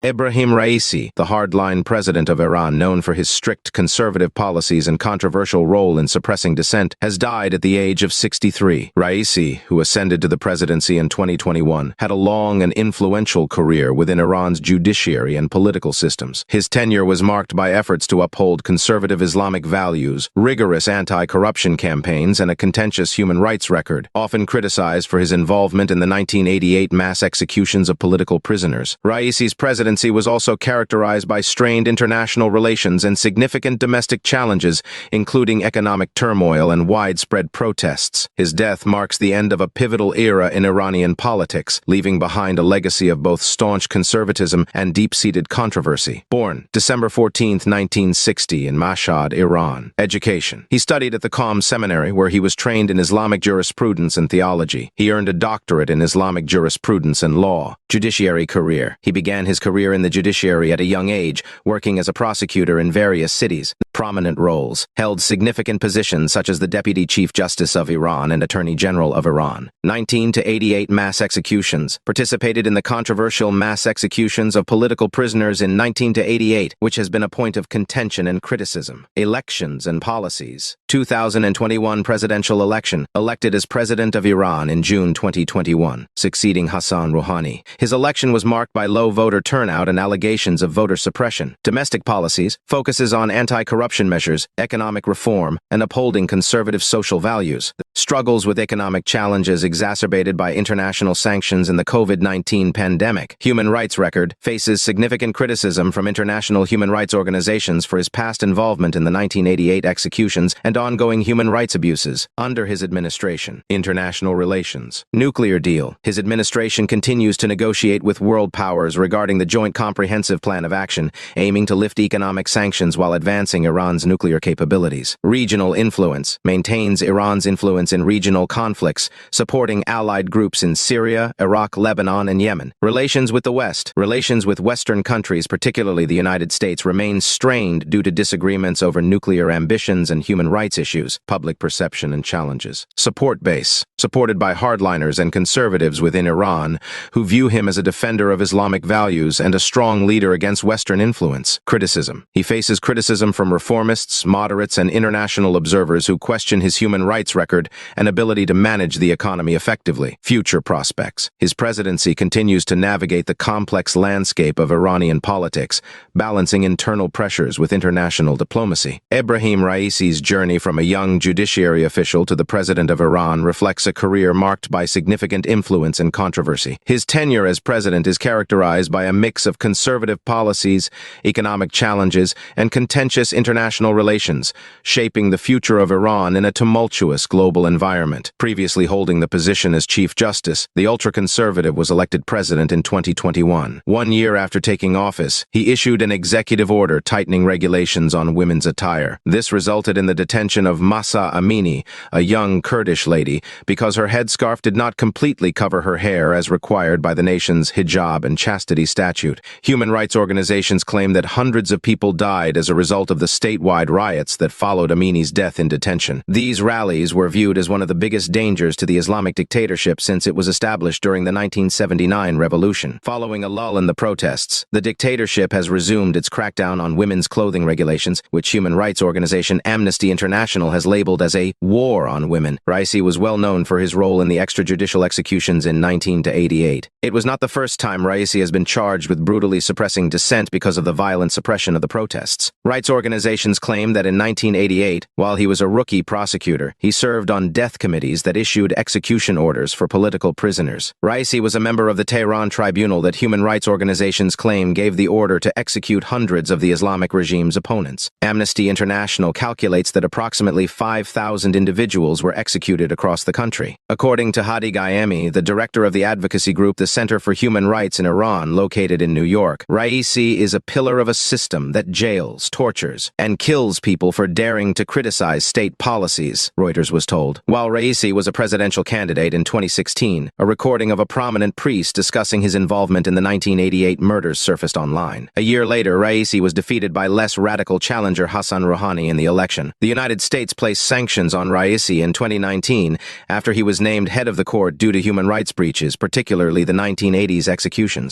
Ebrahim Raisi, the hardline president of Iran known for his strict conservative policies and controversial role in suppressing dissent, has died at the age of 63. Raisi, who ascended to the presidency in 2021, had a long and influential career within Iran's judiciary and political systems. His tenure was marked by efforts to uphold conservative Islamic values, rigorous anti-corruption campaigns, and a contentious human rights record, often criticized for his involvement in the 1988 mass executions of political prisoners. Raisi's presidency was also characterized by strained international relations and significant domestic challenges, including economic turmoil and widespread protests. His death marks the end of a pivotal era in Iranian politics, leaving behind a legacy of both staunch conservatism and deep-seated controversy. Born December 14, 1960 in Mashhad, Iran. Education. He studied at the Qom Seminary, where he was trained in Islamic jurisprudence and theology. He earned a doctorate in Islamic jurisprudence and law. Judiciary career. He began his career in the judiciary at a young age, working as a prosecutor in various cities. Prominent roles. Held significant positions such as the Deputy Chief Justice of Iran and Attorney General of Iran. 19 to 88 mass executions. Participated in the controversial mass executions of political prisoners in 19 to 88, which has been a point of contention and criticism. Elections and policies. 2021 presidential election. Elected as President of Iran in June 2021, succeeding Hassan Rouhani. His election was marked by low voter turnout and allegations of voter suppression. Domestic policies. Focuses on anti-corruption measures, economic reform, and upholding conservative social values. Struggles with economic challenges exacerbated by international sanctions and the COVID-19 pandemic. Human rights record. Faces significant criticism from international human rights organizations for his past involvement in the 1988 executions and ongoing human rights abuses under his administration. International relations. Nuclear deal. His administration continues to negotiate with world powers regarding the Joint Comprehensive Plan of Action, aiming to lift economic sanctions while advancing Iran's nuclear capabilities. Regional influence. Maintains Iran's influence in regional conflicts, supporting allied groups in Syria, Iraq, Lebanon, and Yemen. Relations with the West. Relations with Western countries, particularly the United States, remain strained due to disagreements over nuclear ambitions and human rights issues, public perception, and challenges. Support base. Supported by hardliners and conservatives within Iran, who view him as a defender of Islamic values and a strong leader against Western influence. Criticism. He faces criticism from reformists, moderates, and international observers who question his human rights record and ability to manage the economy effectively. Future prospects. His presidency continues to navigate the complex landscape of Iranian politics, balancing internal pressures with international diplomacy. Ebrahim Raisi's journey from a young judiciary official to the president of Iran reflects a career marked by significant influence and controversy. His tenure as president is characterized by a mix of conservative policies, economic challenges, and contentious international relations, shaping the future of Iran in a tumultuous global environment. Previously holding the position as Chief Justice, the ultra-conservative was elected president in 2021. 1 year after taking office, he issued an executive order tightening regulations on women's attire. This resulted in the detention of Mahsa Amini, a young Kurdish lady, because her headscarf did not completely cover her hair as required by the nation's hijab and chastity statute. Human rights organizations claim that hundreds of people died as a result of the statewide riots that followed Amini's death in detention. These rallies were viewed as one of the biggest dangers to the Islamic dictatorship since it was established during the 1979 revolution. Following a lull in the protests, the dictatorship has resumed its crackdown on women's clothing regulations, which human rights organization Amnesty International has labeled as a war on women. Raisi was well known for his role in the extrajudicial executions in 19 to 88. It was not the first time Raisi has been charged with brutally suppressing dissent because of the violent suppression of the protests. Rights organizations claim that in 1988, while he was a rookie prosecutor, he served on death committees that issued execution orders for political prisoners. Raisi was a member of the Tehran tribunal that human rights organizations claim gave the order to execute hundreds of the Islamic regime's opponents. Amnesty International calculates that approximately 5,000 individuals were executed across the country. According to Hadi Ghaemi, the director of the advocacy group the Center for Human Rights in Iran, located in New York, Raisi is a pillar of a system that jails, tortures, and kills people for daring to criticize state policies, Reuters was told. While Raisi was a presidential candidate in 2016, a recording of a prominent priest discussing his involvement in the 1988 murders surfaced online. A year later, Raisi was defeated by less radical challenger Hassan Rouhani in the election. The United States placed sanctions on Raisi in 2019 after he was named head of the court due to human rights breaches, particularly the 1980s executions.